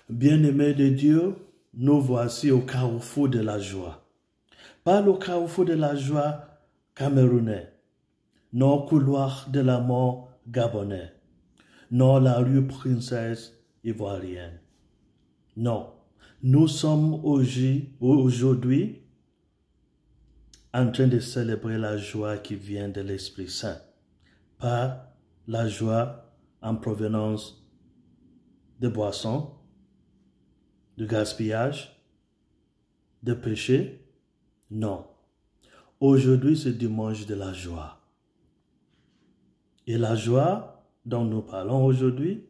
Bien-aimés de Dieu, nous voici au carrefour de la joie. Pas le carrefour de la joie camerounais, non au couloir de la mort gabonais, non la rue Princesse ivoirienne. Non, nous sommes aujourd'hui en train de célébrer la joie qui vient de l'Esprit Saint, pas la joie en provenance de boissons, de gaspillage, de péché. Non. Aujourd'hui, c'est dimanche de la joie. Et la joie dont nous parlons aujourd'hui,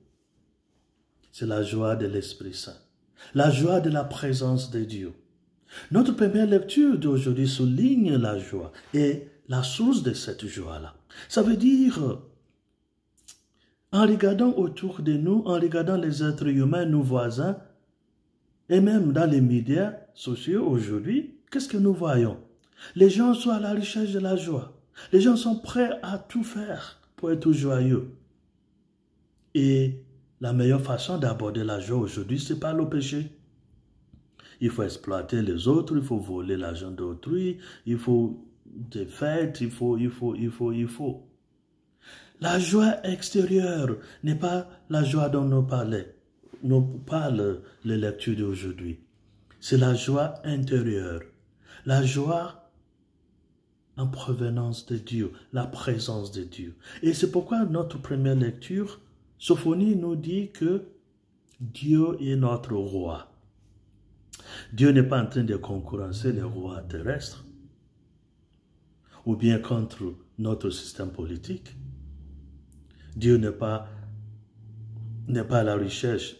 c'est la joie de l'Esprit Saint. La joie de la présence de Dieu. Notre première lecture d'aujourd'hui souligne la joie et la source de cette joie-là. Ça veut dire, en regardant autour de nous, en regardant les êtres humains, nos voisins, et même dans les médias sociaux aujourd'hui, qu'est-ce que nous voyons? Les gens sont à la recherche de la joie. Les gens sont prêts à tout faire pour être joyeux. Et la meilleure façon d'aborder la joie aujourd'hui, c'est par le péché. Il faut exploiter les autres, il faut voler l'argent d'autrui, il faut des fêtes, il faut. La joie extérieure n'est pas la joie dont nous parlent les lectures d'aujourd'hui. C'est la joie intérieure, la joie en provenance de Dieu, la présence de Dieu. Et c'est pourquoi notre première lecture, Sophonie nous dit que Dieu est notre roi. Dieu n'est pas en train de concurrencer les rois terrestres ou bien contre notre système politique. Dieu n'est pas à la recherche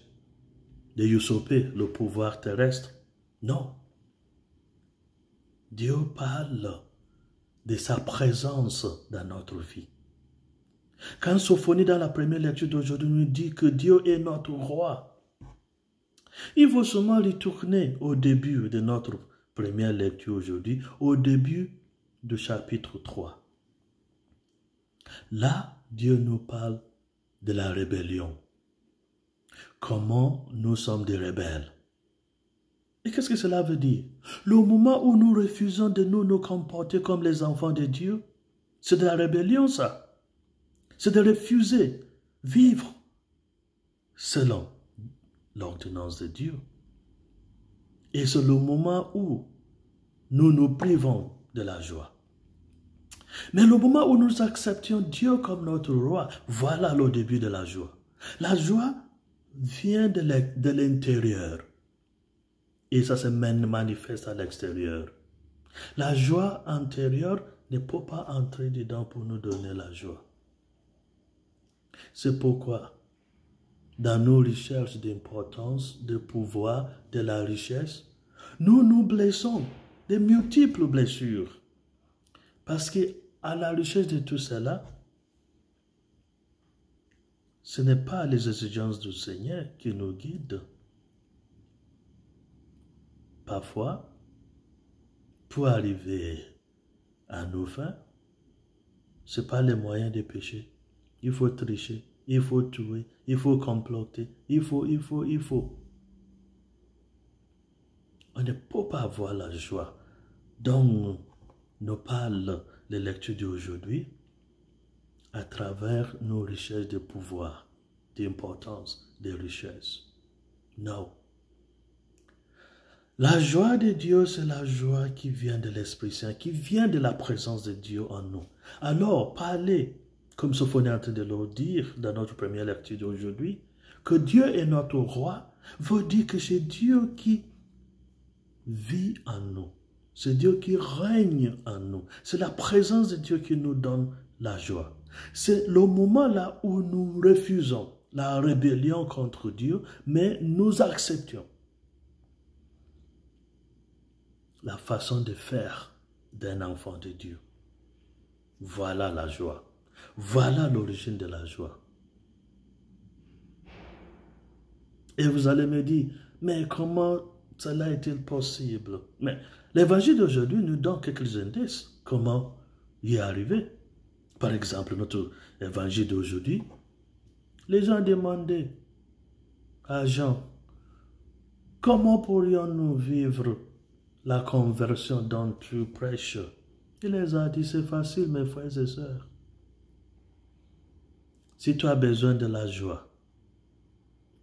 de usurper le pouvoir terrestre. Non. Dieu parle de sa présence dans notre vie. Quand Sophonie, dans la première lecture d'aujourd'hui, nous dit que Dieu est notre roi, il faut seulement retourner au début de notre première lecture aujourd'hui, au début du chapitre 3. Là, Dieu nous parle de la rébellion. Comment nous sommes des rebelles. Et qu'est-ce que cela veut dire? Le moment où nous refusons de nous comporter comme les enfants de Dieu, c'est de la rébellion, ça. C'est de refuser vivre selon l'ordonnance de Dieu. Et c'est le moment où nous nous privons de la joie. Mais le moment où nous acceptions Dieu comme notre roi, voilà le début de la joie. La joie vient de l'intérieur. Et ça se manifeste à l'extérieur. La joie intérieure ne peut pas entrer dedans pour nous donner la joie. C'est pourquoi, dans nos recherches d'importance, de pouvoir, de la richesse, nous nous blessons de multiples blessures. Parce qu'à la recherche de tout cela, ce n'est pas les exigences du Seigneur qui nous guident. Parfois, pour arriver à nos fins, ce n'est pas les moyens de pécher. Il faut tricher, il faut tuer, il faut comploter, il faut. On ne peut pas avoir la joie dont nous parlent les lectures d'aujourd'hui à travers nos recherches de pouvoir, d'importance, de richesse. Non. La joie de Dieu, c'est la joie qui vient de l'Esprit Saint, qui vient de la présence de Dieu en nous. Alors, parler, comme Sophonie est en train de le dire dans notre première lecture d'aujourd'hui, que Dieu est notre roi, veut dire que c'est Dieu qui vit en nous. C'est Dieu qui règne en nous. C'est la présence de Dieu qui nous donne la joie. C'est le moment là où nous refusons la rébellion contre Dieu, mais nous acceptons la façon de faire d'un enfant de Dieu. Voilà la joie. Voilà l'origine de la joie. Et vous allez me dire, mais comment cela est-il possible? Mais l'évangile d'aujourd'hui nous donne quelques indices. Comment y arriver? Par exemple, notre évangile d'aujourd'hui, les gens demandaient à Jean Comment pourrions-nous vivre la conversion dont tu prêches? Il les a dit, c'est facile, mes frères et sœurs. Si tu as besoin de la joie,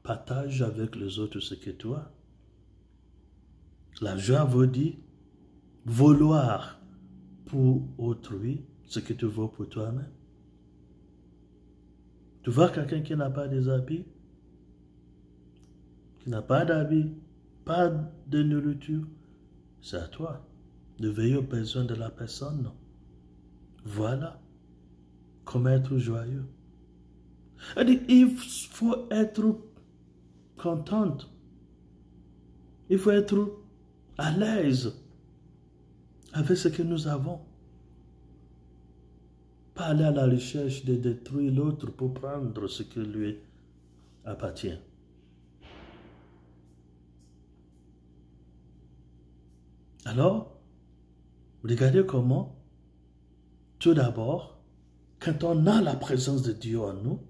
partage avec les autres ce que tu as. La joie veut dire vouloir pour autrui ce que tu veux pour toi-même. Tu vois quelqu'un qui n'a pas des habits, qui n'a pas d'habits, pas de nourriture, c'est à toi de veiller aux besoins de la personne. Voilà comment être joyeux. Il faut être contente. Il faut être à l'aise avec ce que nous avons. Pas aller à la recherche de détruire l'autre pour prendre ce qui lui appartient. Alors, regardez comment, tout d'abord, quand on a la présence de Dieu en nous,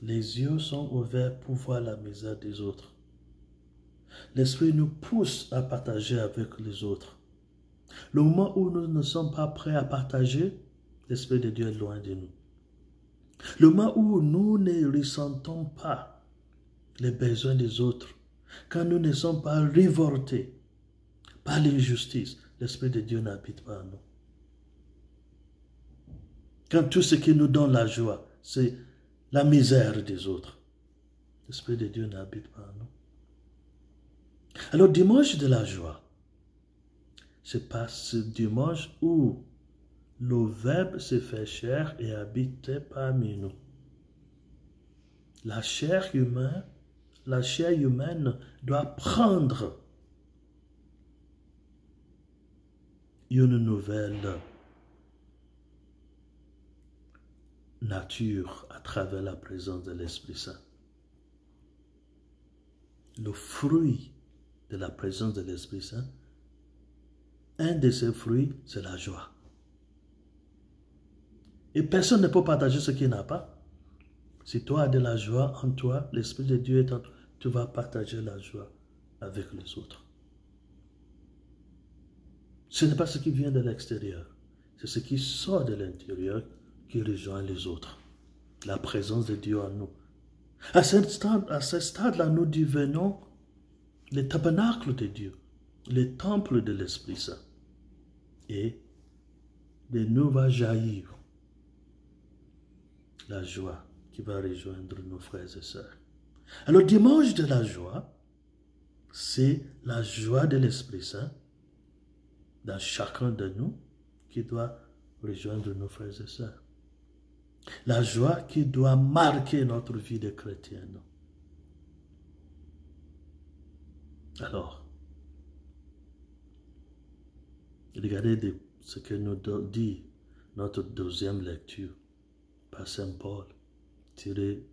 les yeux sont ouverts pour voir la misère des autres. L'Esprit nous pousse à partager avec les autres. Le moment où nous ne sommes pas prêts à partager, l'Esprit de Dieu est loin de nous. Le moment où nous ne ressentons pas les besoins des autres, quand nous ne sommes pas révoltés par l'injustice, l'Esprit de Dieu n'habite pas en nous. Quand tout ce qui nous donne la joie, c'est la misère des autres, l'Esprit de Dieu n'habite pas en nous. Alors, dimanche de la joie, c'est pas ce dimanche où le Verbe se fait chair et habite parmi nous. La chair humaine doit prendre une nouvelle nature à travers la présence de l'Esprit Saint. Le fruit de la présence de l'Esprit Saint, un de ces fruits, c'est la joie. Et personne ne peut partager ce qu'il n'a pas. Si toi as de la joie en toi, l'Esprit de Dieu est en toi, tu vas partager la joie avec les autres. Ce n'est pas ce qui vient de l'extérieur, c'est ce qui sort de l'intérieur qui rejoint les autres. La présence de Dieu en nous. À ce stade-là, nous devenons le tabernacle de Dieu, le temple de l'Esprit Saint. Et de nous va jaillir la joie qui va rejoindre nos frères et sœurs. Alors, dimanche de la joie, c'est la joie de l'Esprit Saint dans chacun de nous qui doit rejoindre nos frères et sœurs. La joie qui doit marquer notre vie de chrétienne. Alors, regardez ce que nous dit notre deuxième lecture par Saint Paul, tiré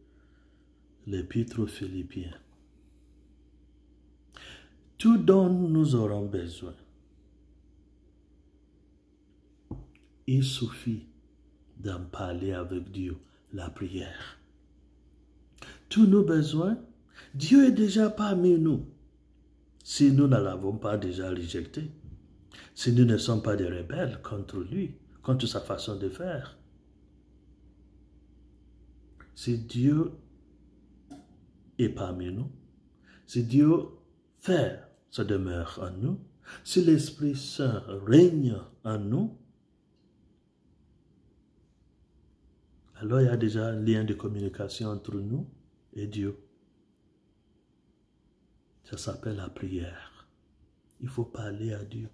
l'épître aux Philippiens. Tout dont nous aurons besoin, il suffit d'en parler avec Dieu, la prière. Tous nos besoins, Dieu est déjà parmi nous. Si nous ne l'avons pas déjà rejeté, si nous ne sommes pas des rebelles contre lui, contre sa façon de faire. Si Dieu est parmi nous, si Dieu fait sa demeure en nous, si l'Esprit Saint règne en nous, alors il y a déjà un lien de communication entre nous et Dieu. Ça s'appelle la prière. Il faut parler à Dieu.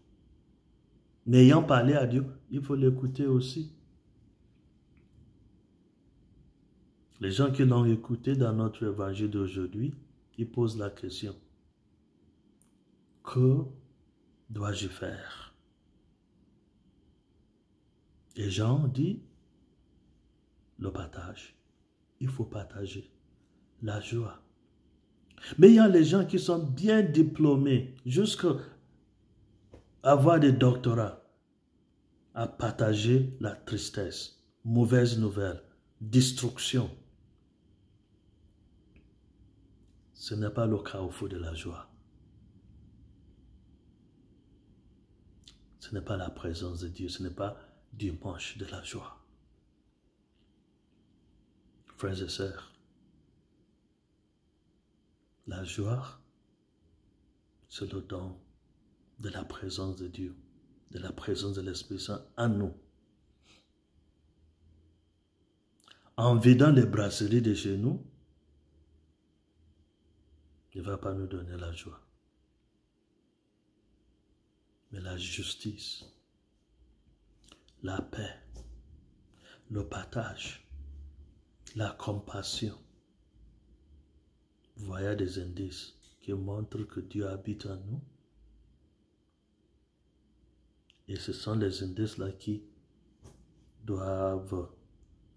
Mais ayant parlé à Dieu, il faut l'écouter aussi. Les gens qui l'ont écouté dans notre évangile d'aujourd'hui, ils posent la question. Que dois-je faire? Et Jean dit, le partage. Il faut partager la joie. Mais il y a les gens qui sont bien diplômés, jusqu'à avoir des doctorats, à partager la tristesse, mauvaise nouvelle, destruction. Ce n'est pas le carrefour de la joie. Ce n'est pas la présence de Dieu, ce n'est pas dimanche de la joie. Frères et sœurs, la joie, c'est le don de la présence de Dieu, de la présence de l'Esprit Saint en nous. En vidant les brasseries de chez nous, il ne va pas nous donner la joie. Mais la justice, la paix, le partage, la compassion. Vous voyez des indices qui montrent que Dieu habite en nous. Et ce sont les indices-là qui doivent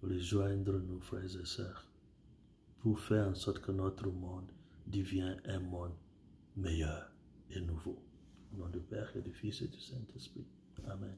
rejoindre nos frères et sœurs pour faire en sorte que notre monde devienne un monde meilleur et nouveau. Au nom du Père et du Fils et du Saint-Esprit. Amen.